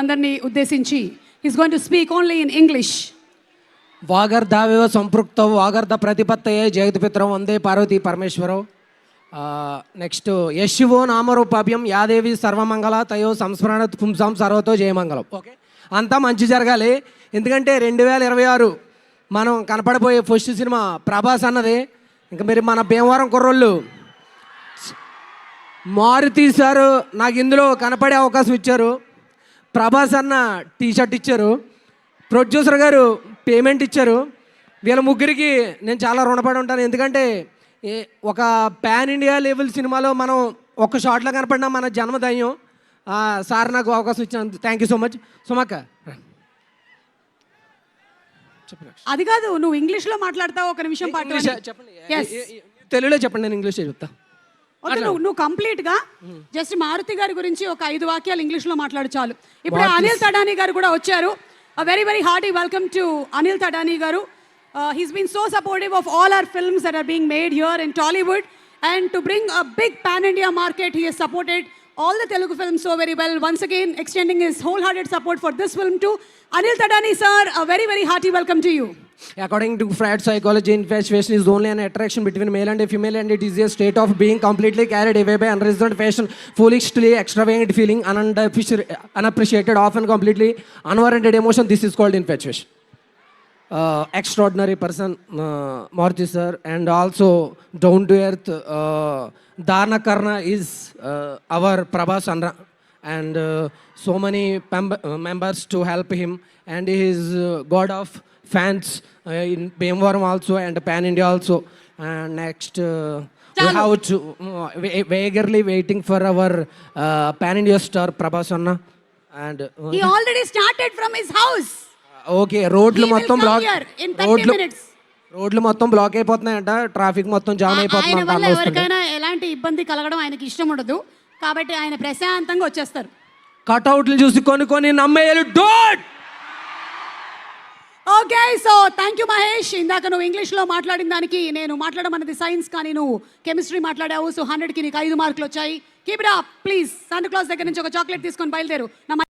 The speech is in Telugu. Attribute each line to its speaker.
Speaker 1: అందరినీ ఉద్దేశించి he's going to speak only in English.
Speaker 2: వాగర్ధావేవ సంపృక్త వాగర్ధ ప్రతిపత్తయే జగత్పిత్ర వందే పార్వతీ పరమేశ్వరో. నెక్స్ట్ యశివో నామరూపాభ్యం యాదేవి సర్వమంగళ తయో సంస్మరణ పుంసాం సర్వతో జయమంగళం. ఓకే, అంతా మంచి జరగాలి. ఎందుకంటే 2026 మనం కనపడబోయే ఫస్ట్ సినిమా ప్రభాస్ అన్నది. ఇంకా మీరు మన భీమవరం కుర్రోళ్ళు మారుతి సారు నాకు ఇందులో కనపడే అవకాశం ఇచ్చారు. ప్రభాస్ అన్న టీషర్ట్ ఇచ్చారు, ప్రొడ్యూసర్ గారు పేమెంట్ ఇచ్చారు. వీళ్ళ ముగ్గురికి నేను చాలా రుణపడి ఉంటాను. ఎందుకంటే ఒక పాన్ ఇండియా లెవెల్ సినిమాలో మనం ఒక షాట్లో కనపడినా మన జన్మధన్యం. సార్ నాకు అవకాశం ఇచ్చిన థ్యాంక్ యూ సో మచ్. సుమక్క
Speaker 1: అది కాదు, నువ్వు ఇంగ్లీష్లో మాట్లాడతావు. ఒక నిమిషం పాటు
Speaker 2: చెప్పండి, తెలుగులో చెప్పండి, నేను ఇంగ్లీష్ చెప్తా.
Speaker 1: నువ్వు కంప్లీట్ గా జస్ట్ మారుతి గారి గురించి ఒక 5 వాక్యాలు ఇంగ్లీష్ లో మాట్లాడు చాలు. ఇప్పుడు అనిల్ తడానీ గారు కూడా వచ్చారు. Very very hearty welcome to Anil Thadani గారు. He's been so supportive of all our films that are being made here in Tollywood and to bring a big pan India market he has supported all the Telugu films so very well. Once again extending his wholehearted support for this film to Anil Tadani sir, a very very hearty welcome to you.
Speaker 2: According to Freud psychology, infatuation is only an attraction between male and a female, and it is a state of being completely carried away by unreasoned passion, foolishly extravagant feeling, unappreciated, often completely unwarranted emotion. This is called infatuation. Extraordinary person, Maruti sir, and also down to earth. Dharna Karna is our Prabhas Andra, and so many members to help him, and he is god of fans in Bhimavaram also and Pan India also. And next we have to eagerly waiting for our Pan India star Prabhas Anna, and
Speaker 1: he already started from his house.
Speaker 2: Okay, రోడ్లు మొత్తం బ్లాక్, రోడ్లు మొత్తం బ్లాక్ అయిపోతున్నాయంట, ట్రాఫిక్ మొత్తం జామ్ అయిపోతుంది.
Speaker 1: ఎవరికైనా ఎలాంటి ఇబ్బంది కలగడం ఆయనకి ఇష్టం ఉండదు, కాబట్టి ఆయన ప్రశాంతంగా వచ్చేస్తారు.
Speaker 2: కట్అవుట్లు చూసి కొన్ని నమ్మేయాలి. Don't.
Speaker 1: Okay, so thank you Mahesh. ఇందాక నువ్వు ఇంగ్లీష్లో మాట్లాడిన దానికి నేను మాట్లాడడం అన్నది సైన్స్, కానీ నువ్వు కెమిస్ట్రీ మాట్లాడావు. సో 100కి నీకు 5 మార్కులు వచ్చాయి. Keep it up please. Santa Claus దగ్గర నుంచి ఒక చాక్లెట్ తీసుకొని బయలుదేరు.